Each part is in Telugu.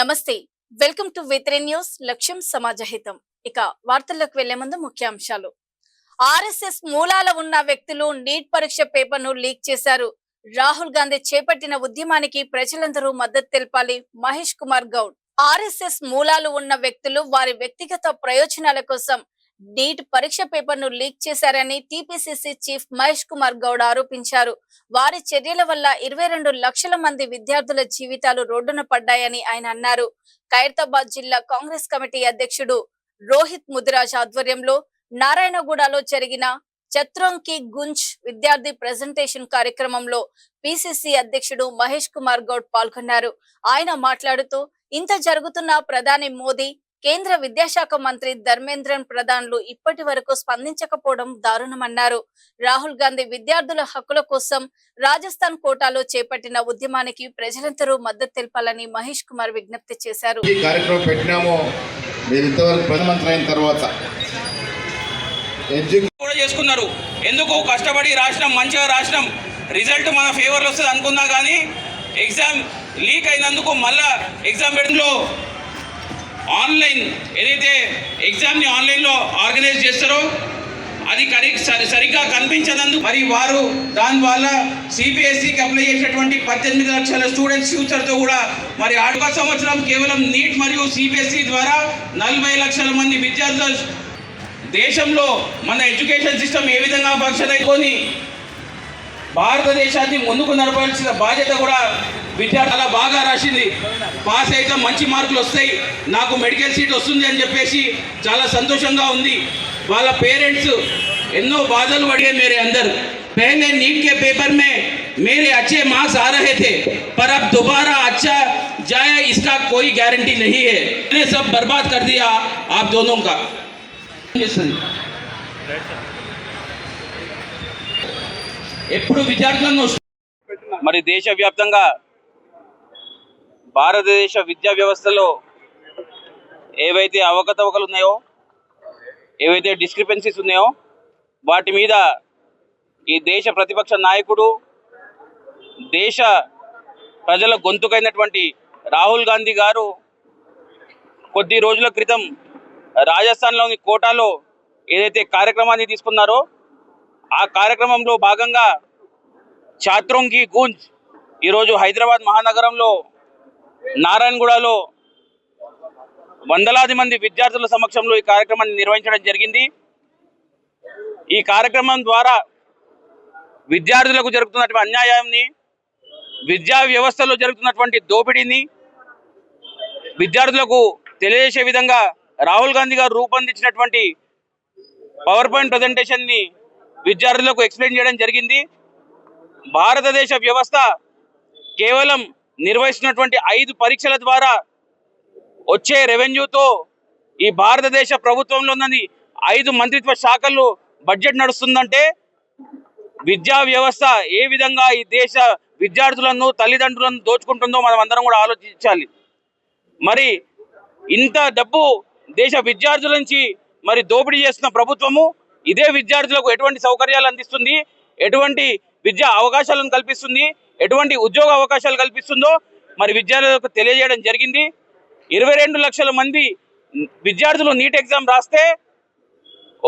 నమస్తే. Welcome to V3 news. లక్ష్యం సమాజహితం. ఇక వార్తల్లోకి వెళ్లే ముందు ముఖ్యాంశాలు. ఆర్ఎస్ఎస్ మూలాల ఉన్న వ్యక్తులు నీట్ పరీక్ష పేపర్ను లీక్ చేశారు. రాహుల్ గాంధీ చేపట్టిన ఉద్యమానికి ప్రజలందరూ మద్దతు తెలపాలి. మహేష్ కుమార్ గౌడ్. ఆర్ఎస్ఎస్ మూలాలు ఉన్న వ్యక్తులు వారి వ్యక్తిగత ప్రయోజనాల కోసం నీట్ పరీక్ష పేపర్ను లీక్ చేశారని టీపీసీసీ చీఫ్ మహేష్ కుమార్ గౌడ్ ఆరోపించారు. వారి చర్యల వల్ల 22 లక్షల మంది విద్యార్థుల జీవితాలు రోడ్డున పడ్డాయని ఆయన అన్నారు. ఖైరతాబాద్ జిల్లా కాంగ్రెస్ కమిటీ అధ్యక్షుడు రోహిత్ ముదిరాజ్ ఆధ్వర్యంలో నారాయణగూడలో జరిగిన చత్రోంకి గుంజ్ విద్యార్థి ప్రెజెంటేషన్ కార్యక్రమంలో పిసిసి అధ్యక్షుడు మహేష్ కుమార్ గౌడ్ పాల్గొన్నారు. ఆయన మాట్లాడుతూ ఇంత జరుగుతున్న ప్రధాని మోదీ, కేంద్ర విద్యాశాఖ మంత్రి ధర్మేంద్రన్ ప్రధాన్లు ఇప్పటి వరకు స్పందించకపోవడం దారుణమన్నారు. రాహుల్ గాంధీ విద్యార్థుల హక్కుల కోసం రాజస్థాన్ కోటాలో చేపట్టిన ఉద్యమానికి ప్రజలందరూ మద్దతు తెలపాలని మహేష్ కుమార్ విజ్ఞప్తి చేశారు. ఈ కార్యక్రమం పెట్టినామో మీరు ఇంతవరకు ప్రధానమంత్రి అయిన తర్వాత కూడా చేసుకున్నారు. ఎందుకు కష్టపడి రాసినాం, మంచిగా రాసినాం, రిజల్ట్ మన ఫేవర్లో వస్తుంది అనుకున్నా కానీ ఎగ్జామ్ లీక్ అయినందుకు మళ్ళా ఎగ్జామ్ పెట్టడంలో ఆన్లైన్ ఏదైతే ఎగ్జామ్ని ఆన్లైన్లో ఆర్గనైజ్ చేస్తారో అది సరిగ్గా కనిపించనందుకు మరి వారు దానివల్ల సిబిఎస్ఈకి అప్లై చేసేటువంటి 18 లక్షల స్టూడెంట్స్ ఫ్యూచర్తో కూడా మరి ఆటో సంవత్సరం కేవలం నీట్ మరియు సిబిఎస్ఈ ద్వారా 40 లక్షల మంది విద్యార్థులు దేశంలో మన ఎడ్యుకేషన్ సిస్టమ్ ఏ విధంగా ఫంక్షన్ అయిపోయి భారతదేశాన్ని ముందుకు నడపాల్సిన బాధ్యత కూడా విద్యార్థి అలా బాగా రాసింది, పాస్ అయితే మంచి మార్కులు వస్తాయి, నాకు మెడికల్ సీట్ వస్తుంది అని చెప్పేసి చాలా సంతోషంగా ఉంది. వాళ్ళ పేరెంట్స్ ఎన్నో బాధలు పడే मेरे अंदर पहले नीट के पेपर में मेरे अच्छे मार्क्स आ रहे थे पर अब दोबारा अच्छा जाए इसका कोई गारंटी नहीं है, मैंने सब बर्बाद कर दिया आप दोनों का. ఎప్పుడు విద్యార్థులను మరి దేశవ్యాప్తంగా భారతదేశ విద్యా వ్యవస్థలో ఏవైతే అవకతవకలు ఉన్నాయో, ఏవైతే డిస్క్రిపెన్సీస్ ఉన్నాయో వాటి మీద ఈ దేశ ప్రతిపక్ష నాయకుడు, దేశ ప్రజల గొంతుకైనటువంటి రాహుల్ గాంధీ గారు కొద్ది రోజుల క్రితం రాజస్థాన్లోని కోటాలో ఏదైతే కార్యక్రమాన్ని తీసుకున్నారో ఆ కార్యక్రమంలో భాగంగా ఛాత్రోంకి గూంజ్ ఈరోజు హైదరాబాద్ మహానగరంలో నారాయణగూడలో వందలాది మంది విద్యార్థుల సమక్షంలో ఈ కార్యక్రమాన్ని నిర్వహించడం జరిగింది. ఈ కార్యక్రమం ద్వారా విద్యార్థులకు జరుగుతున్నటువంటి అన్యాయాన్ని, విద్యా వ్యవస్థలో జరుగుతున్నటువంటి దోపిడీని విద్యార్థులకు తెలియజేసే విధంగా రాహుల్ గాంధీ గారు రూపొందించినటువంటి పవర్ పాయింట్ ప్రజెంటేషన్ని విద్యార్థులకు ఎక్స్ప్లెయిన్ చేయడం జరిగింది. భారతదేశ వ్యవస్థ కేవలం నిర్వహిస్తున్నటువంటి 5 పరీక్షల ద్వారా వచ్చే రెవెన్యూతో ఈ భారతదేశ ప్రభుత్వంలో ఉన్నది 5 మంత్రిత్వ శాఖలు బడ్జెట్ నడుస్తుందంటే విద్యా వ్యవస్థ ఏ విధంగా ఈ దేశ విద్యార్థులను, తల్లిదండ్రులను దోచుకుంటుందో మనం అందరం కూడా ఆలోచించాలి. మరి ఇంత డబ్బు దేశ విద్యార్థుల నుంచి మరి దోపిడీ చేస్తున్న ప్రభుత్వము ఇదే విద్యార్థులకు ఎటువంటి సౌకర్యాలు అందిస్తుంది, ఎటువంటి విద్యా అవకాశాలను కల్పిస్తుంది, ఎటువంటి ఉద్యోగ అవకాశాలు కల్పిస్తుందో మరి విద్యార్థులకు తెలియజేయడం జరిగింది. 22 లక్షల మంది విద్యార్థులు నీట్ ఎగ్జామ్ రాస్తే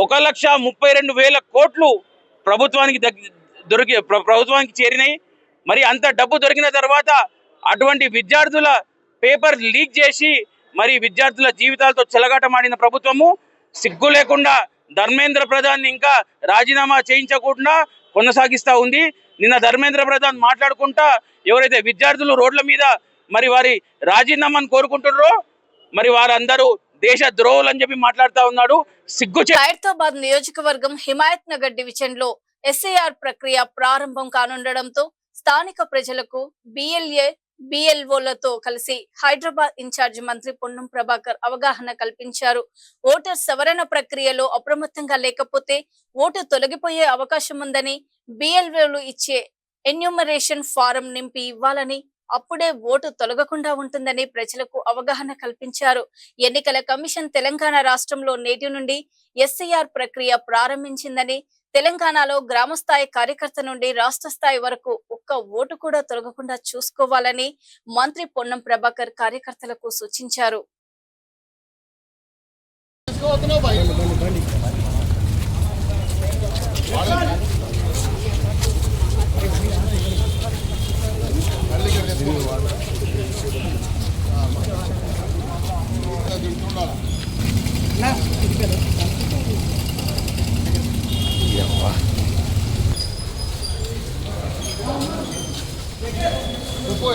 1,32,000 కోట్లు ప్రభుత్వానికి ప్రభుత్వానికి చేరినాయి. మరి అంత డబ్బు దొరికిన తర్వాత అటువంటి విద్యార్థుల పేపర్ లీక్ చేసి మరి విద్యార్థుల జీవితాలతో చెలగాటమాడిన ప్రభుత్వము సిగ్గు లేకుండా ధర్మేంద్ర ప్రధాన్ ఇంకా రాజీనామా చేయించకుండా కొనసాగిస్తూ ఉంది. నిన్న ధర్మేంద్ర ప్రధాన్ మాట్లాడుకుంటా ఎవరైతే విద్యార్థులు రోడ్ల మీద మరి వారి రాజీనామాను కోరుకుంటున్నారో మరి వారందరూ దేశ ద్రోహులు అని చెప్పి మాట్లాడుతూ ఉన్నాడు. ఖైరతాబాద్ నియోజకవర్గం హిమాయత్ నగర్ డివిజన్ లో ఎస్ఐఆర్ ప్రక్రియ ప్రారంభం కానుండడంతో స్థానిక ప్రజలకు బిఎల్ఏ బిఎల్ఓలతో కలిసి హైదరాబాద్ ఇన్ఛార్జి మంత్రి పొన్నం ప్రభాకర్ అవగాహన కల్పించారు. ఓటర్ సవరణ ప్రక్రియలో అప్రమత్తంగా లేకపోతే ఓటు తొలగిపోయే అవకాశం ఉందని, బిఎల్ఓలు ఇచ్చే ఎన్యూమరేషన్ ఫారం నింపి ఇవ్వాలని, అప్పుడే ఓటు తొలగకుండా ఉంటుందని ప్రజలకు అవగాహన కల్పించారు. ఎన్నికల కమిషన్ తెలంగాణ రాష్ట్రంలో నేటి నుండి ఎస్ఐఆర్ ప్రక్రియ ప్రారంభించిందని, తెలంగాణలో గ్రామ స్థాయి కార్యకర్త నుండి రాష్ట్ర స్థాయి వరకు ఒక్క ఓటు కూడా తొలగకుండా చూసుకోవాలని మంత్రి పొన్నం ప్రభాకర్ కార్యకర్తలకు సూచించారు.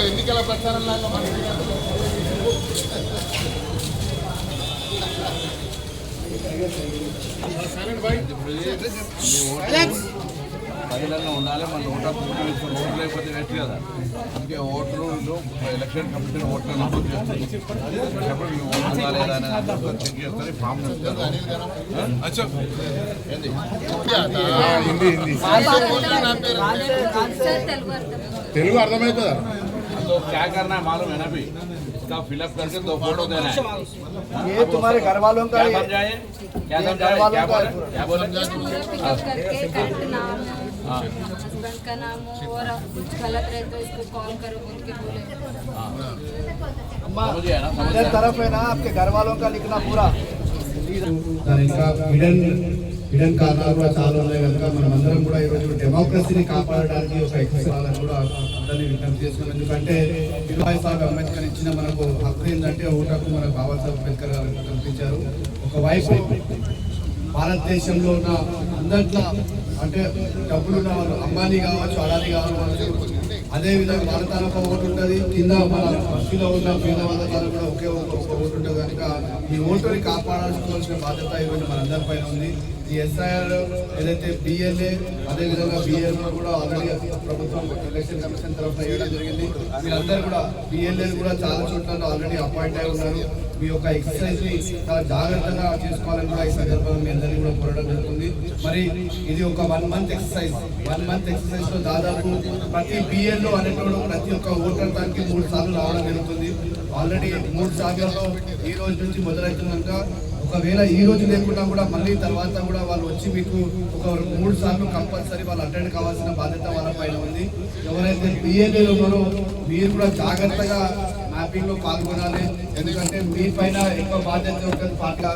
ఎన్నికల ప్రచారంలో ప్రజలలో ఉండాలి. మన ఓటు లేకపోతే వేస్ట్ కదా. అందుకే ఓట్లు ఎలక్షన్ కమిషన్ ఓట్లు నమోదు చేస్తారు. మీ ఓటు ఉందా లేదా అని చెక్ చేస్తారు. ఫామ్ తెలుగు అర్థమవుతుందా? तो क्या करना है मालूम है ना भी, इसका फिलअप करके 2 फोटो देना है. ये तुम्हारे घर वालों का क्या समझाए, क्या समझाए, क्या बोले पिकअप करके करेक्ट नाम हस्बैंड का नाम हो और कुछ गलत रहे तो इसको कॉल करो बोल के बोले. अम्मा समझिए ना, समझ इधर तरफ है ना आपके घर वालों का लिखना पूरा. దాని ఇంకా హిడెన్ కారణాలు కూడా చాలా ఉన్నాయి కనుక మనం అందరం కూడా ఈరోజు డెమోక్రసీని కాపాడడానికి ఒక ఎక్సర్సైజ్ కూడా అందరినీ విజ్ఞప్తి చేస్తున్నాం. ఎందుకంటే బాబాసాహెబ్ అంబేద్కర్ ఇచ్చిన మనకు హక్కు ఏంటంటే ఓటకు మనకు బాబాసాహెబ్ అంబేద్కర్ గారు కల్పించారు. ఒకవైపు భారతదేశంలో ఉన్న అందరిలో అంటే డబ్బులున్న వాళ్ళు అంబానీ కావచ్చు, అడానీ కావచ్చు, అదేవిధంగా వాళ్ళ తనకు ఒక ఓటు ఉంటుంది, కింద మన బస్తీలో ఉన్న పేద వాళ్ళ తనకు కూడా ఒకే ఒక ఓటు ఉంటుంది. కనుక ఈ ఓటుని కాపాడాల్సిన బాధ్యత ఈరోజు మనందరి పైన ఉంది. ఈ ఎస్ఐఆర్ ఏదైతే బిఎల్ఏ అదేవిధంగా బిఎల్ఓ కూడా ఆల్రెడీ ప్రభుత్వం ఎలక్షన్ కమిషన్ తరఫున వేయడం జరిగింది. మీరందరూ కూడా బిఎల్ఏ కూడా చాలా చోట్ల ఆల్రెడీ అపాయింట్ అయి ఉన్నారు. మీ యొక్క ఎక్సర్సైజ్ ని చాలా జాగ్రత్తగా చేసుకోవాలని కూడా ఈ సందర్భంగా మీ అందరినీ కూడా కోరడం జరుగుతుంది. మరి ఇది ఒక 1 మంత్ ఎక్సర్సైజ్. 1 మంత్ ఎక్సర్సైజ్ లో దాదాపు ప్రతి బిఎల్ఓ అనేటువంటి ప్రతి ఒక్క ఓటర్ దానికి 3 సార్లు రావడం జరుగుతుంది. ఆల్రెడీ 3 సార్లలో ఈ రోజు నుంచి మొదలవుతున్నాక ఒకవేళ ఈ రోజు లేకుండా కూడా మళ్ళీ తర్వాత కూడా వాళ్ళు వచ్చి మీకు ఒక 3 సార్లు కంపల్సరీ వాళ్ళు అటెండ్ కావాల్సిన బాధ్యత వాళ్ళ పైన ఉంది. ఎవరైతే బిఎల్ఏలో ఉన్నారో మీరు కూడా జాగ్రత్తగా మ్యాపింగ్ లో పాల్గొనాలి. ఎందుకంటే మీ పైన ఎక్కువ బాధ్యత ఉంటుంది. పార్టీగా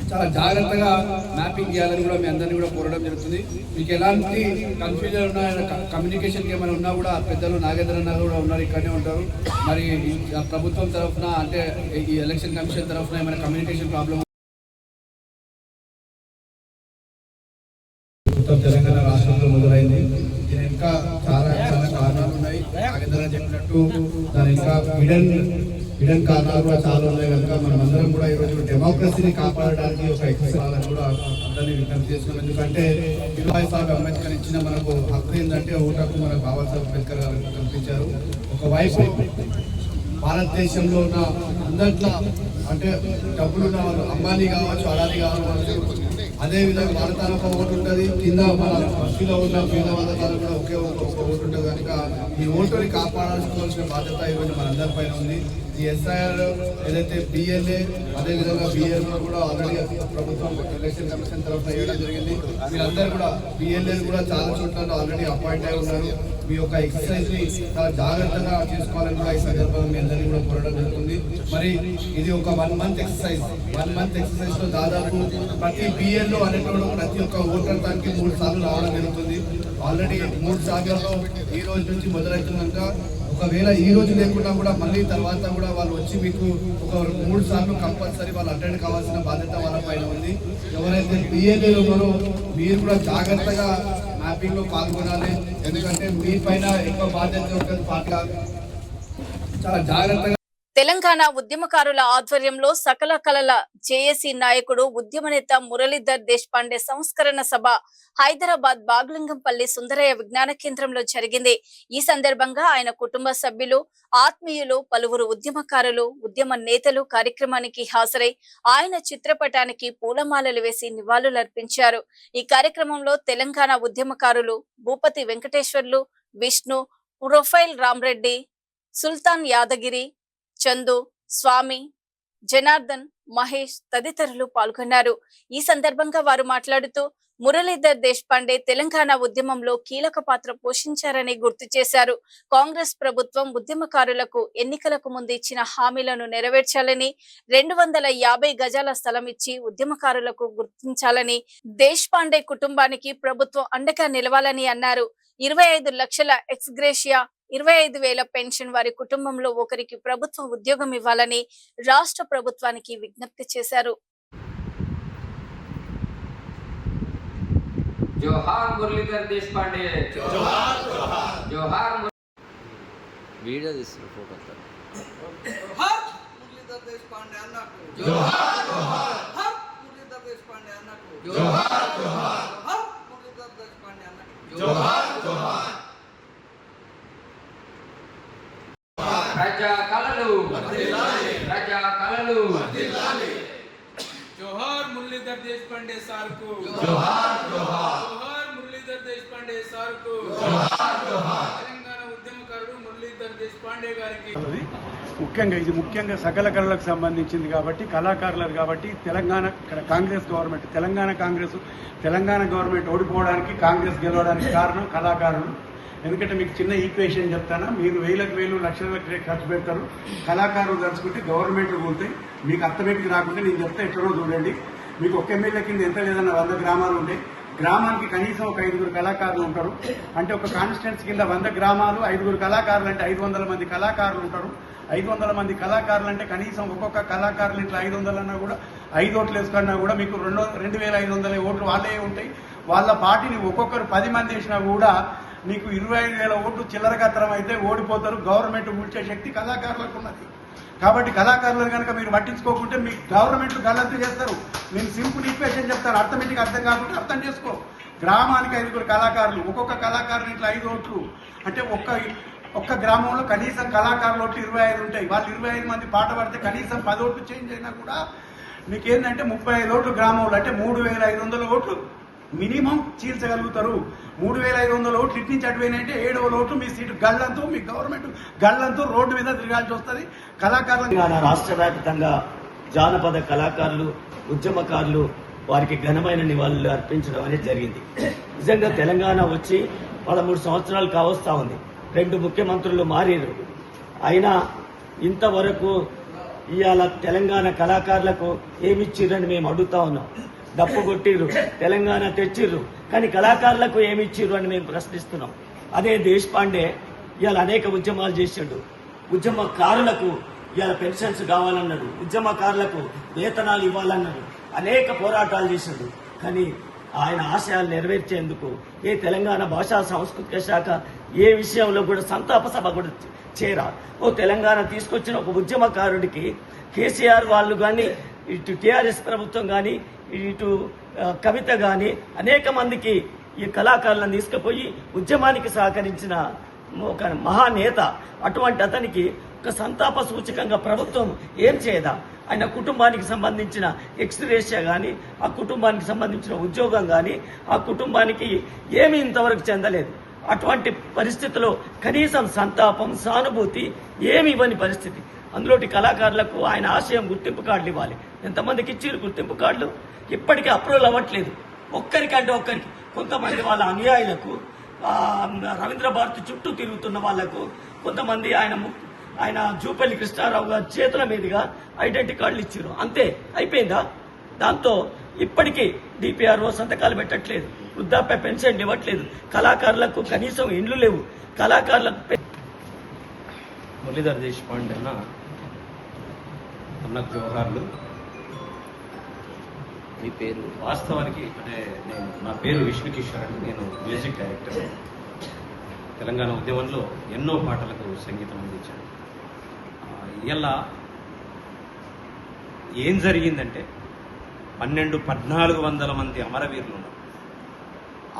చాలా జాగ్రత్తగా మ్యాపింగ్ చేయాలని కూడా మీ అందరినీ కూడా కోరడం జరుగుతుంది. మీకు ఎలాంటి కన్ఫ్యూజన్ ఉన్నా, కమ్యూనికేషన్కి ఏమైనా ఉన్నా కూడా పెద్దలు నాగేంద్ర అన్న కూడా ఉన్నారు, ఇక్కడనే ఉంటారు. మరి ప్రభుత్వం తరఫున అంటే ఈ ఎలక్షన్ కమిషన్ తరఫున ఏమైనా కమ్యూనికేషన్ ప్రాబ్లం తెలంగాణ రాష్ట్రంలో మొదలైంది. దీని ఇంకా చాలా చాలా కారణాలు ఉన్నాయి. నాగేంద్ర చెప్పినట్టు దాని ఇంకా హిడెన్ కారణాలు కూడా చాలా ఉన్నాయి కనుక మనం అందరం కూడా ఈరోజు డెమోక్రసీని కాపాడడానికి ఒక ఎక్సర్సైజ్ కూడా అందరినీ విజ్ఞప్తి చేస్తున్నాం. ఎందుకంటే బాబాసాహెబ్ అంబేద్కర్ ఇచ్చిన మనకు హక్కు ఏంటంటే ఓటకు మనకు బాబాసాహెబ్ అంబేద్కర్ గారు కల్పించారు. ఒకవైపు భారతదేశంలో ఉన్న అందరిలో అంటే డబ్బులున్న వాళ్ళు అంబానీ కావచ్చు, అడానీ కావచ్చు, అదేవిధంగా వాళ్ళ తనకు ఒక ఓటు ఉంటుంది, కింద మన బస్తీలో ఉన్న పేద వాళ్ళ తనకు కూడా ఒకే ఒక ఓటు ఉంటుంది. కనుక ఈ ఓటుని కాపాడాల్సిన బాధ్యత ఈరోజు మనందరి పైన ఉంది. ఈ ఎస్ఐఆర్ ఏదైతే బిఎల్ఏ అదేవిధంగా బిఎల్ఓ కూడా ఆల్రెడీ ప్రభుత్వం ఎలక్షన్ కమిషన్ తరఫున వేయడం జరిగింది. మీరందరూ కూడా బిఎల్ఏ కూడా చాలా చోట్ల ఆల్రెడీ అపాయింట్ అయి ఉన్నారు. మీ యొక్క ఎక్సర్సైజ్ ని చాలా జాగ్రత్తగా చేసుకోవాలని కూడా ఈ సందర్భంగా మీ అందరినీ కూడా కోరడం జరుగుతుంది. మరి ఇది ఒక 1 మంత్ ఎక్సర్సైజ్. 1 మంత్ ఎక్సర్సైజ్ లో దాదాపు ప్రతి బిఎల్ఓ అనేటువంటి ప్రతి ఒక్క ఓటర్ దానికి 3 సార్లు రావడం జరుగుతుంది. ఆల్రెడీ 3 సార్లలో ఈ రోజు నుంచి మొదలవుతున్నాక ఒకవేళ ఈ రోజు లేకుండా కూడా మళ్ళీ తర్వాత కూడా వాళ్ళు వచ్చి మీకు ఒక 3 సార్లు కంపల్సరీ వాళ్ళు అటెండ్ కావాల్సిన బాధ్యత వాళ్ళ పైన ఉంది. ఎవరైతే బిఎల్ఏలో ఉన్నారో మీరు కూడా జాగ్రత్తగా మ్యాపింగ్ లో పాల్గొనాలి. ఎందుకంటే మీ పైన ఎక్కువ బాధ్యత ఉంటుంది. పార్టీగా చాలా జాగ్రత్తగా తెలంగాణ ఉద్యమకారుల ఆధ్వర్యంలో సకల కళల జేఏసీ నాయకుడు ఉద్యమ నేత మురళీధర్ దేశపాండే సంస్కరణ సభ హైదరాబాద్ బాగ్లింగంపల్లి సుందరయ్య విజ్ఞాన కేంద్రంలో జరిగింది. ఈ సందర్భంగా ఆయన కుటుంబ సభ్యులు, ఆత్మీయులు, పలువురు ఉద్యమకారులు, ఉద్యమ నేతలు కార్యక్రమానికి హాజరై ఆయన చిత్రపటానికి పూలమాలలు వేసి నివాళులర్పించారు. ఈ కార్యక్రమంలో తెలంగాణ ఉద్యమకారులు భూపతి వెంకటేశ్వర్లు, విష్ణు, ప్రొఫైల్ రామ్రెడ్డి, సుల్తాన్ యాదగిరి, చందు, స్వామి, జనార్దన్, మహేష్ తదితరులు పాల్గొన్నారు. ఈ సందర్భంగా వారు మాట్లాడుతూ మురళీధర్ దేశపాండే తెలంగాణ ఉద్యమంలో కీలక పాత్ర పోషించారని గుర్తు చేశారు. కాంగ్రెస్ ప్రభుత్వం ఉద్యమకారులకు ఎన్నికలకు ముందు ఇచ్చిన హామీలను నెరవేర్చాలని, 250 గజాల స్థలం ఇచ్చి ఉద్యమకారులకు గుర్తించాలని, దేశపాండే కుటుంబానికి ప్రభుత్వం అండగా నిలవాలని అన్నారు. 25 లక్షల ఎక్స్గ్రేషియా, 25,000 పెన్షన్ వారి కుటుంబంలో ఒకరికి ప్రభుత్వ ఉద్యోగం ఇవ్వాలని రాష్ట్ర ప్రభుత్వానికి విజ్ఞప్తి చేశారు. जोहार मुरलीधर देशपांडे जोहार जोहार जोहार वीडियो తీస్తున్న ఫోటో హర్ మురళీధర్ దేశపాండే అన్నకు జోహార్ జోహార్ హర్ మురళీధర్ దేశపాండే అన్నకు జోహార్ జోహార్ హర్ మురళీధర్ దేశపాండే అన్నకు జోహార్ జోహార్ ప్రజా కళలు వర్ధిల్లాలి ప్రజా కళలు వర్ధిల్లాలి जोहार मुरलीधर देशपांडे सार को జోహార్ జోహార్ जोहार मुरलीधर देशपांडे सार को జోహార్ జోహార్ తెలంగాణ ఉద్యమకారుడు మురళీధర్ దేశపాండే గారికి ముఖ్యంగా ఇది ముఖ్యంగా సకల కళలకు సంబంధించింది కాబట్టి కళాకారులకు కాబట్టి తెలంగాణ కాంగ్రెస్ గవర్నమెంట్ తెలంగాణ గవర్నమెంట్ ఓడిపోవడానికి కాంగ్రెస్ గెలవడానికి కారణం కళాకారులు. ఎందుకంటే మీకు చిన్న ఈక్వేషన్ చెప్తానా, మీరు వేలు లక్షలకు ఖర్చు పెడతారు, కళాకారులు తలుచుకుంటే గవర్నమెంట్ కూలుతాయి. మీకు అర్థమేటికి రాకుంటే నేను చెప్తే ఎక్కడో చూడండి. మీకు ఒక్క ఎమ్మెల్యే కింద ఎంత లేదన్న 100 గ్రామాలు ఉంటాయి. గ్రామానికి కనీసం ఒక 5 కళాకారులు ఉంటారు. అంటే ఒక కాన్స్టిట్యున్సీ కింద 100 గ్రామాలు 5 కళాకారులు అంటే 500 మంది కళాకారులు ఉంటారు. 500 మంది కళాకారులు అంటే కనీసం ఒక్కొక్క కళాకారులు ఇట్లా 500 అన్నా కూడా 5 ఓట్లు వేసుకున్నా కూడా మీకు 2,500 ఓట్లు వాళ్ళే ఉంటాయి. వాళ్ళ పార్టీని ఒక్కొక్కరు 10 మంది వేసినా కూడా మీకు 25,000 ఓట్లు చిల్లరగత్తరం అయితే ఓడిపోతారు. గవర్నమెంట్ కూల్చే శక్తి కళాకారులకు ఉన్నది. కాబట్టి కళాకారులను కనుక మీరు పట్టించుకోకుంటే మీకు గవర్నమెంట్ గల్లంతు చేస్తారు. నేను సింపుల్ ఈక్వేషన్ చెప్తాను, అర్థమెటిక్ అర్థం కాకుండా అర్థం చేసుకో. గ్రామానికి 5 కళాకారులు, ఒక్కొక్క కళాకారులు ఇట్లా 5 ఓట్లు అంటే ఒక్క గ్రామంలో కనీసం కళాకారులు ఓట్లు 25 ఉంటాయి. వాళ్ళు 25 మంది పాట పడితే కనీసం 10 ఓట్లు చేంజ్ అయినా కూడా మీకేంటంటే 35 ఓట్లు గ్రామంలో అంటే 3,500 ఓట్లు మినిమం చీల్చగలుగుతారు. 3,500 ఓట్లు ఇట్టించి అటువైనంటే 7వ ఓట్లు మీ సీటు గల్లంతో మీ గవర్నమెంట్ గల్లంతో రోడ్డు మీద తిరగాల్సి వస్తుంది. కళాకారులు రాష్ట్ర వ్యాప్తంగా జానపద కళాకారులు ఉద్యమకారులు వారికి ఘనమైన నివాళులు అర్పించడం అనేది జరిగింది. నిజంగా తెలంగాణ వచ్చి 13 సంవత్సరాలు కావస్తా ఉంది. 2 ముఖ్యమంత్రులు మారారు. అయినా ఇంతవరకు ఇవాళ తెలంగాణ కళాకారులకు ఏమిచ్చిర్రని మేము అడుగుతా ఉన్నాం. డప్పు కొట్టిర్రు, తెలంగాణ తెచ్చిర్రు, కానీ కళాకారులకు ఏమిచ్చిర్రు అని మేము ప్రశ్నిస్తున్నాం. అదే దేశపాండే ఇవాళ అనేక ఉద్యమాలు చేసిండు. ఉద్యమకారులకు ఇవాళ పెన్షన్స్ కావాలన్నాడు, ఉద్యమకారులకు వేతనాలు ఇవ్వాలన్నాడు, అనేక పోరాటాలు చేసిండు. కానీ ఆయన ఆశయాలు నెరవేర్చేందుకు ఏ తెలంగాణ భాషా సాంస్కృతిక శాఖ ఏ విషయంలో కూడా సంతాప సభ కూడా చేరా. తెలంగాణ తీసుకొచ్చిన ఒక ఉద్యమకారుడికి కేసీఆర్ వాళ్ళు కానీ, ఇటు టీఆర్ఎస్ ప్రభుత్వం కానీ, ఇటు కవిత కానీ అనేక మందికి ఈ కళాకారులను తీసుకుపోయి ఉద్యమానికి సహకరించిన ఒక మహానేత. అటువంటి అతనికి ఒక సంతాప సూచకంగా ప్రభుత్వం ఏం చేయదా? ఆయన కుటుంబానికి సంబంధించిన ఎక్స్గ్రేషియా కానీ, ఆ కుటుంబానికి సంబంధించిన ఉద్యోగం కానీ, ఆ కుటుంబానికి ఏమీ ఇంతవరకు చెందలేదు. అటువంటి పరిస్థితుల్లో కనీసం సంతాపం, సానుభూతి ఏమి ఇవ్వని పరిస్థితి. అందులోటి కళాకారులకు ఆయన ఆశయం గుర్తింపు కార్డులు ఇవ్వాలి. ఎంతమందికి ఇచ్చారు గుర్తింపు కార్డులు? ఇప్పటికీ అప్రూవల్ అవ్వట్లేదు. ఒక్కరికంటే ఒక్కరికి. కొంతమంది వాళ్ళ అనుయాయులకు, రవీంద్ర భారతి చుట్టూ తిరుగుతున్న వాళ్లకు, కొంతమంది ఆయన జూపల్లి కృష్ణారావు గారి చేతుల మీదుగా ఐడెంటిటీ కార్డులు ఇచ్చారు. అంతే, అయిపోయిందా? దాంతో ఇప్పటికీ డిపిఆర్ఓ సంతకాలు పెట్టట్లేదు, వృద్ధాప్య పెన్షన్ ఇవ్వట్లేదు, కళాకారులకు కనీసం ఇండ్లు లేవు. కళాకారులకు మురళీధర్ దేశపాండే అన్న జోహార్లు. మీ పేరు? వాస్తవానికి అంటే నా పేరు విష్ణుకిషోర్ అండి. నేను మ్యూజిక్ డైరెక్టర్. తెలంగాణ ఉద్యమంలో ఎన్నో పాటలకు సంగీతం అందించాను. ఇలా ఏం జరిగిందంటే 1400 మంది అమరవీరులు ఉన్నారు.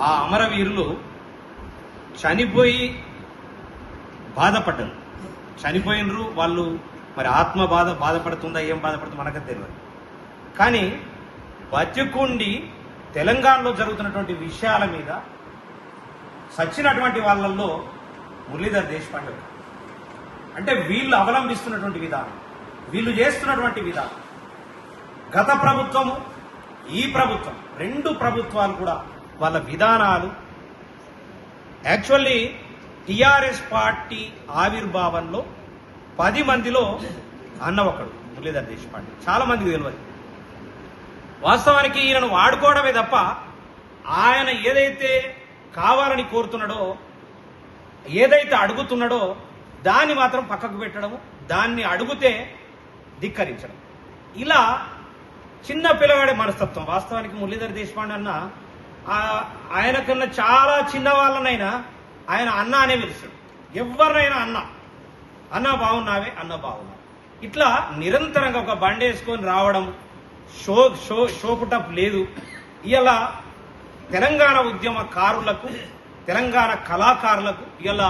ఆ అమరవీరులు చనిపోయి బాధపడ్డారు. చనిపోయినరు వాళ్ళు. మరి ఆత్మ బాధపడుతుందా, ఏం బాధపడుతుందో మనకు తెలియదు. కానీ బతికుండి తెలంగాణలో జరుగుతున్నటువంటి విషయాల మీద సచ్చినటువంటి వాళ్ళల్లో మురళీధర్ దేశపాండే. అంటే వీళ్ళు అవలంబిస్తున్నటువంటి విధానం, వీళ్ళు చేస్తున్నటువంటి విధానం, గత ప్రభుత్వము ఈ ప్రభుత్వం 2 ప్రభుత్వాలు కూడా వాళ్ళ విధానాలు. యాక్చువల్లీ టిఆర్ఎస్ పార్టీ ఆవిర్భావంలో 10 మందిలో అన్న ఒకడు మురళీధర్ దేశపాండే. చాలా మందికి తెలియదు. వాస్తవానికి ఈయనను వాడుకోవడమే తప్ప ఆయన ఏదైతే కావాలని కోరుతున్నాడో, ఏదైతే అడుగుతున్నాడో దాన్ని మాత్రం పక్కకు పెట్టడము, దాన్ని అడిగితే ధిక్కరించడం, ఇలా చిన్న పిల్లవాడే మనస్తత్వం. వాస్తవానికి మురళీధర్ దేశపాండే అన్న ఆయన కన్నా చాలా చిన్న వాళ్ళనైనా ఆయన అన్న అనే పిలుస్తాడు. ఎవరినైనా అన్న బాగున్నావే, అన్న బాగున్నావు, ఇట్లా నిరంతరంగా ఒక బండి వేసుకొని రావడం, షోపుటప్ లేదు. ఇలా తెలంగాణ ఉద్యమకారులకు, తెలంగాణ కళాకారులకు ఇలా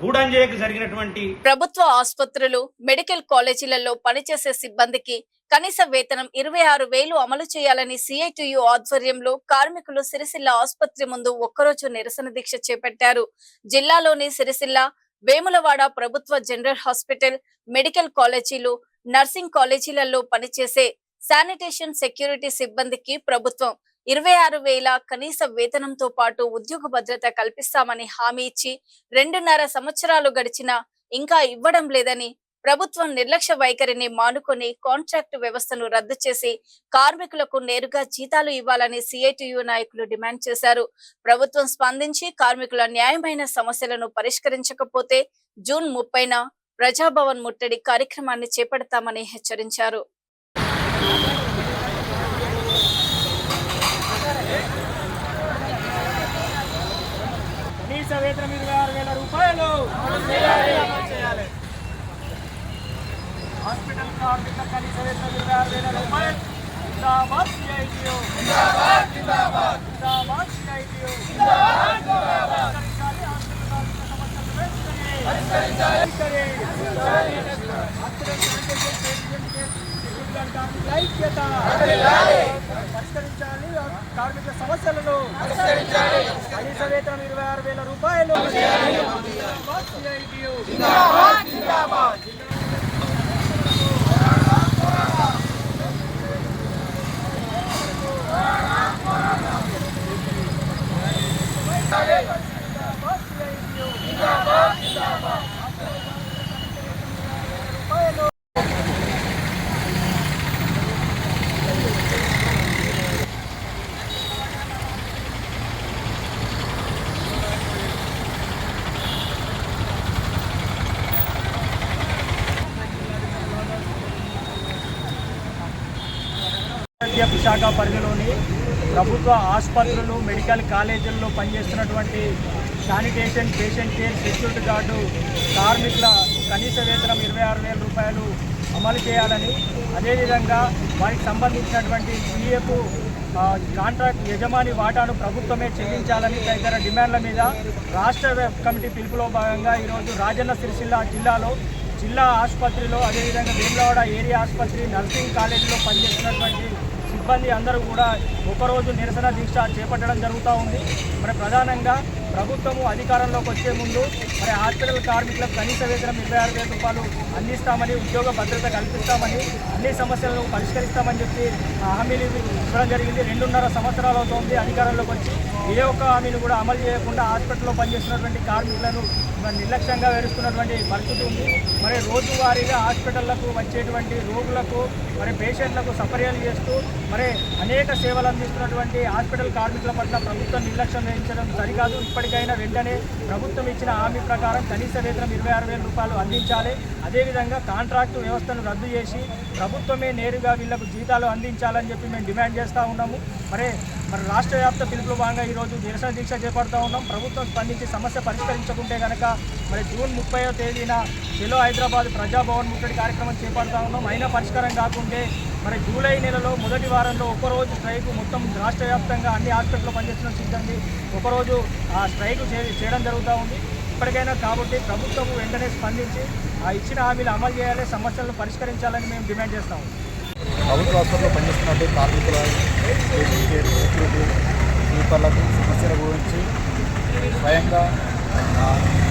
గూడంజేయకు జరిగినటువంటి ప్రభుత్వ ఆసుపత్రులు, మెడికల్ కాలేజీలలో పనిచేసే సిబ్బందికి కనీస వేతనం 26,000 అమలు చేయాలని సిఐటియు ఆధ్వర్యంలో కార్మికులు సిరిసిల్ల ఆసుపత్రి ముందు ఒక్కరోజు నిరసన దీక్ష చేపట్టారు. జిల్లాలోని సిరిసిల్ల, వేములవాడ ప్రభుత్వ జనరల్ హాస్పిటల్, మెడికల్ కాలేజీలు, నర్సింగ్ కాలేజీలలో పనిచేసే శానిటేషన్ సెక్యూరిటీ సిబ్బందికి ప్రభుత్వం 26,000 కనీస వేతనంతో పాటు ఉద్యోగ భద్రత కల్పిస్తామని హామీ ఇచ్చి 2.5 సంవత్సరాలు గడిచినా ఇంకా ఇవ్వడం లేదని, ప్రభుత్వం నిర్లక్ష్య వైఖరిని మానుకొని కాంట్రాక్టు వ్యవస్థను రద్దు చేసి కార్మికులకు నేరుగా జీతాలు ఇవ్వాలని సిఐటియు నాయకులు డిమాండ్ చేశారు. ప్రభుత్వం స్పందించి కార్మికుల న్యాయమైన సమస్యలను పరిష్కరించకపోతే జూన్ 30న ప్రజాభవన్ ముట్టడి కార్యక్రమాన్ని చేపడతామని హెచ్చరించారు. కనీస వేతనం 26,000 రూపాయలు హాస్పిటల్ కార్మికుల కనీస వేతనం 26,000 రూపాయలు. జిందాబాద్ సిఐటియు, జిందాబాద్ జిందాబాద్ జిందాబాద్ సిఐటియు, జిందాబాద్ జిందాబాద్. పరిష్కరించాలి, పరిష్కరించాలి కార్మిక సమస్యలను. కనీస వేతనం 26,000 రూపాయలు. సిఐటియు జిందాబాద్ జిందాబాద్. శాఖ పరిధిలోని ప్రభుత్వ ఆసుపత్రులు, మెడికల్ కాలేజీల్లో పనిచేస్తున్నటువంటి sanitation, patient care, security guard కార్మికుల కనీస వేతనం 26,000 రూపాయలు అమలు చేయాలని, అదేవిధంగా వారికి సంబంధించినటువంటి పిఎఫ్ కాంట్రాక్ట్ యజమాని వాటాను ప్రభుత్వమే చెల్లించాలని తదితర డిమాండ్ల మీద రాష్ట్ర కమిటీ పిలుపులో భాగంగా ఈరోజు రాజన్న సిరిసిల్ల జిల్లాలో జిల్లా ఆసుపత్రిలో, అదేవిధంగా వేములవాడ ఏరియా ఆసుపత్రి, నర్సింగ్ కాలేజీలో పనిచేస్తున్నటువంటి సిబ్బంది అందరూ కూడా ఒకరోజు నిరసన దీక్ష చేపట్టడం జరుగుతూ ఉంది. మరి ప్రధానంగా ప్రభుత్వము అధికారంలోకి వచ్చే ముందు మరి హాస్పిటల్ కార్మికులకు కనీస వేతనం 26,000 రూపాయలు అందిస్తామని, ఉద్యోగ భద్రత కల్పిస్తామని, అన్ని సమస్యలను పరిష్కరిస్తామని చెప్పి హామీలు ఇవ్వడం జరిగింది. 2.5 సంవత్సరాలు అవుతోంది అధికారంలోకి వచ్చి. ఏ ఒక్క హామీని కూడా అమలు చేయకుండా హాస్పిటల్లో పనిచేస్తున్నటువంటి కార్మికులను నిర్లక్ష్యంగా వేరుస్తున్నటువంటి పరిస్థితి ఉంది. మరి రోజువారీగా హాస్పిటళ్లకు వచ్చేటువంటి రోగులకు, మరి పేషెంట్లకు సపర్యలు చేస్తూ మరి అనేక సేవలు అందిస్తున్నటువంటి హాస్పిటల్ కార్మికుల పట్ల ప్రభుత్వం నిర్లక్ష్యం వహించడం సరికాదు. ఇప్పటికైనా వెంటనే ప్రభుత్వం ఇచ్చిన హామీ ప్రకారం కనీస వేతనం 26,000 రూపాయలు అందించాలి. అదేవిధంగా కాంట్రాక్టు వ్యవస్థను రద్దు చేసి ప్రభుత్వమే నేరుగా వీళ్లకు జీతాలు అందించాలని చెప్పి మేము డిమాండ్ చేస్తూ ఉన్నాము. మరి రాష్ట్ర వ్యాప్త పిలుపులో భాగంగా ఈరోజు నిరసన దీక్ష చేపడుతూ ఉన్నాం. ప్రభుత్వం స్పందించి సమస్య పరిష్కరించకుంటే కనుక మరి జూన్ 30వ తేదీన చెలో హైదరాబాద్ ప్రజాభవన్ ముట్టడి కార్యక్రమం చేపడుతూ ఉన్నాం. అయినా పరిష్కారం కాకుంటే మరి జూలై నెలలో మొదటి వారంలో ఒకరోజు స్ట్రైక్ మొత్తం రాష్ట్ర వ్యాప్తంగా అన్ని హాస్పిటల్లో పనిచేస్తున్న సిబ్బంది ఒకరోజు ఆ స్ట్రైక్ చేయడం జరుగుతూ ఉంది. ఇప్పటికైనా కాబట్టి ప్రభుత్వం వెంటనే స్పందించి ఆ ఇచ్చిన హామీలు అమలు చేయాలి, సమస్యలను పరిష్కరించాలని మేము డిమాండ్ చేస్తాము. ప్రభుత్వ హాస్పిటల్లో పనిచేస్తున్నట్టు కార్మికుల స్లీపర్లకు సమస్యల గురించి స్వయంగా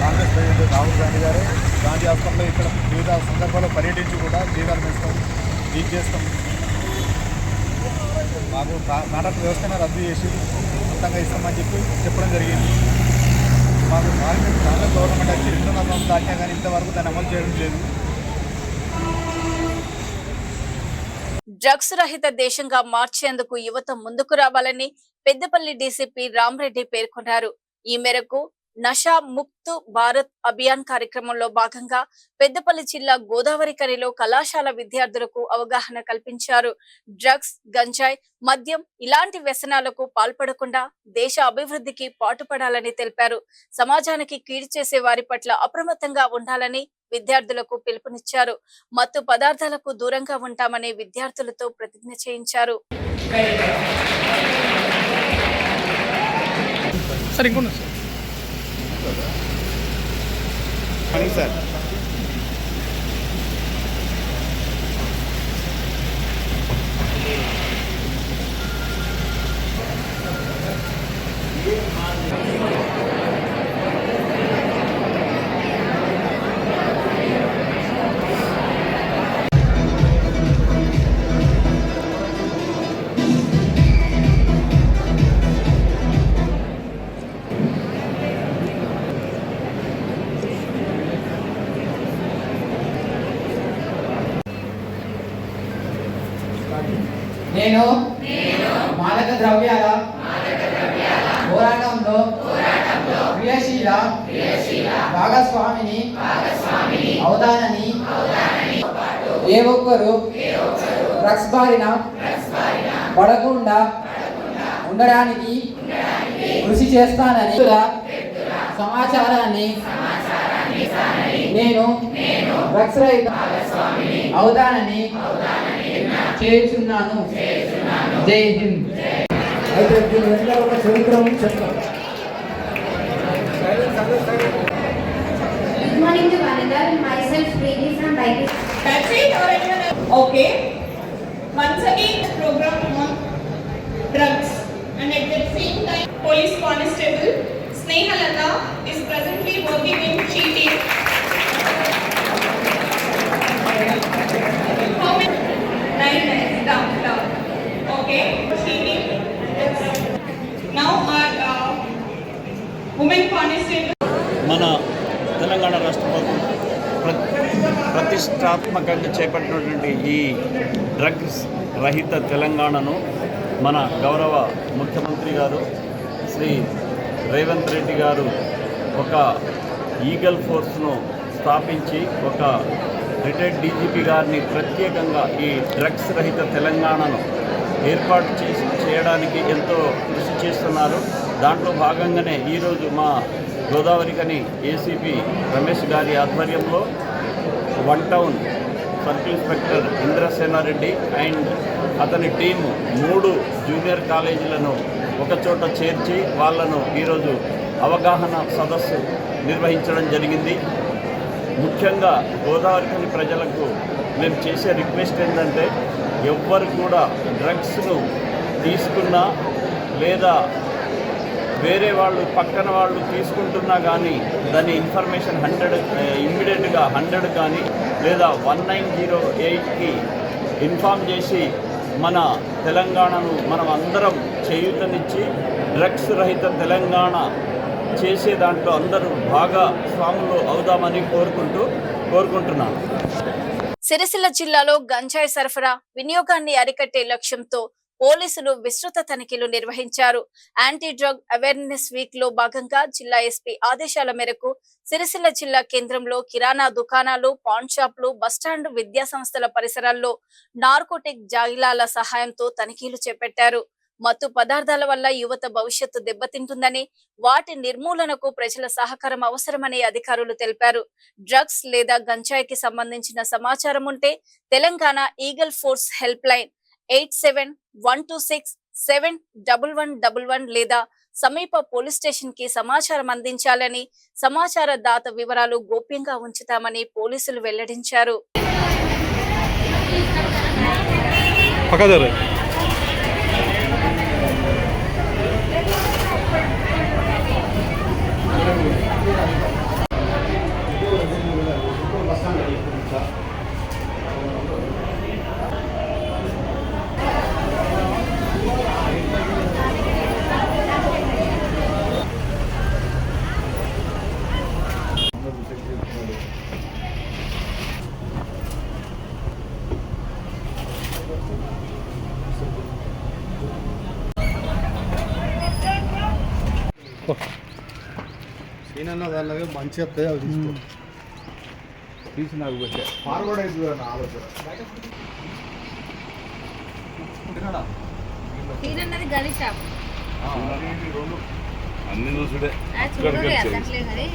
కాంగ్రెస్ ప్రెసిడెంట్ రాహుల్ గాంధీ గారు గాంధీ హాస్పిటల్లో ఇక్కడ వివిధ సందర్భాల్లో పర్యటించి కూడా జీతాలు పెంచుతాం, లీక్ చేస్తాం, మాకు కాంట్రాక్ట్ వ్యవస్థను రద్దు చేసి ఖచ్చితంగా ఇస్తామని చెప్పడం జరిగింది. మాకు కాంగ్రెస్ గవర్నమెంట్ వచ్చి 2 నెలలు దాటినా కానీ ఇంతవరకు దాన్ని అమలు చేయడం లేదు. డ్రగ్స్ రహిత దేశంగా మార్చేందుకు యువత ముందుకు రావాలని పెద్దపల్లి డీసీపీ రామరెడ్డి పేర్కొన్నారు. ఈ మేరకు నషా ముక్త్ భారత్ అభియాన్ కార్యక్రమంలో భాగంగా పెద్దపల్లి జిల్లా గోదావరికనిలో కళాశాల విద్యార్థులకు అవగాహన కల్పించారు. డ్రగ్స్, గంజాయి, మద్యం ఇలాంటి వ్యసనాలకు పాల్పడకుండా దేశ అభివృద్ధికి పాటుపడాలని తెలిపారు. సమాజానికి కీడు చేసే వారి పట్ల అప్రమత్తంగా ఉండాలని విద్యార్థులకు పిలుపునిచ్చారు. మత్తు పదార్థాలకు దూరంగా ఉంటామని విద్యార్థులతో ప్రతిజ్ఞ చేయించారు. నేను మాదక ద్రవ్యాల పోరాటంలో క్రియాశీల భాగస్వామిని అవుతానని ఏ ఒక్కరూ డ్రగ్స్ బారిన పడకుండా ఉండడానికి కృషి చేస్తానని సమాచారాన్ని నేను డ్రగ్స్ రహిత అవుతానని చేస్తున్నాను. జై హింద్. అయితే దీని వెనుక ఒక చరిత్ర చెప్తాను. Good morning to Vanida. Myself Preeti from Bike. That's it or anyone else? Okay. Once again, the program on drugs and at the same time, Police Constable Snehalata is presently working in cheating. How many? 9 minutes down. Okay. Cheating. Now our women constable. మన తెలంగాణ రాష్ట్ర ప్రభుత్వం ప్రతిష్టాత్మకంగా చేపట్టినటువంటి ఈ డ్రగ్స్ రహిత తెలంగాణను మన గౌరవ ముఖ్యమంత్రి గారు శ్రీ రేవంత్ రెడ్డి గారు ఒక ఈగల్ ఫోర్స్ను స్థాపించి ఒక రిటైర్డ్ డీజీపీ గారిని ప్రత్యేకంగా ఈ డ్రగ్స్ రహిత తెలంగాణను ఏర్పాటు చేయడానికి ఎంతో కృషి చేస్తున్నారు. దాంట్లో భాగంగానే ఈరోజు మా గోదావరికని ఏసీపీ రమేష్ గారి ఆధ్వర్యంలో 1 town circle inspector Indrasena Reddy and అతని టీము 3 జూనియర్ కాలేజీలను ఒకచోట చేర్చి వాళ్లను ఈరోజు అవగాహన సదస్సు నిర్వహించడం జరిగింది. ముఖ్యంగా గోదావరికని ప్రజలకు మేము చేసే రిక్వెస్ట్ ఏంటంటే ఎవ్వరు కూడా డ్రగ్స్ను తీసుకున్నా లేదా వేరే వాళ్ళు పక్కన వాళ్ళు తీసుకుంటున్నా కానీ దాని ఇన్ఫర్మేషన్ 100 ఇమ్మీడియట్గా 100 కానీ లేదా 1908కి ఇన్ఫామ్ చేసి మన తెలంగాణను మనం అందరం చేయూతనిచ్చి డ్రగ్స్ రహిత తెలంగాణ చేసే దాంట్లో అందరూ భాగస్వాములు అవుదామని కోరుకుంటున్నాను. సిరిసిల్ల జిల్లాలో గంజాయి సరఫరా వినియోగాన్ని అరికట్టే లక్ష్యంతో పోలీసులు విస్తృత తనిఖీలు నిర్వహించారు. యాంటీ డ్రగ్ అవేర్నెస్ వీక్ లో భాగంగా జిల్లా ఎస్పీ ఆదేశాల మేరకు సిరిసిల్ల జిల్లా కేంద్రంలో కిరాణా దుకాణాలు, పాన్ షాపులు, బస్టాండ్, విద్యా సంస్థల పరిసరాల్లో నార్కోటిక్ జాగిలాల సహాయంతో తనిఖీలు చేపట్టారు. మత్తు పదార్థాల వల్ల యువత భవిష్యత్తు దెబ్బతింటుందని, వాటి నిర్మూలనకు ప్రజల సహకారం అవసరమని అధికారులు తెలిపారు. డ్రగ్స్ లేదా గంజాయికి సంబంధించిన సమాచారం ఉంటే Telangana eagle force help line 87-126-71111 లేదా సమీప పోలీస్ స్టేషన్ కి సమాచారం అందించాలని, సమాచార దాత వివరాలు గోప్యంగా ఉంచుతామని పోలీసులు వెల్లడించారు. సీనన్న దానిలాగా మంచి వస్తాయి అవి తీసుకో తీసి నాకు వచ్చా ఫార్వర్డ్ అవుతుంది అన్న ఆలోచన తీరన్నది గది షాప్ అన్ని చూసుడే చూడలే అట్లే కానీ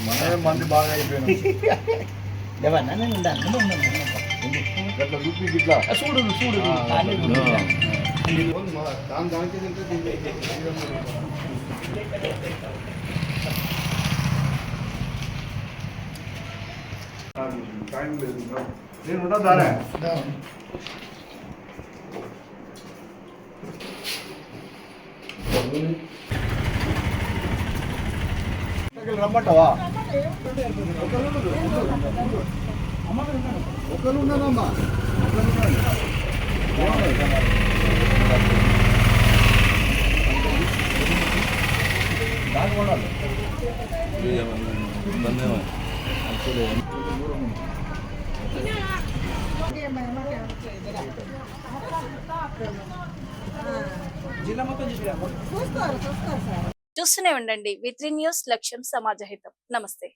మనమే మంది బాగా అయిపోయినాం గట్ల చూపి ఇట్లా చూడు చూడు దానికి టైం లేదు నేను ఉండదానే రమ్మంటావా ఒకరు ఉన్నారమ్మా చూస్తూనే ఉండండి V3 న్యూస్, లక్ష్యం సమాజహితం. నమస్తే.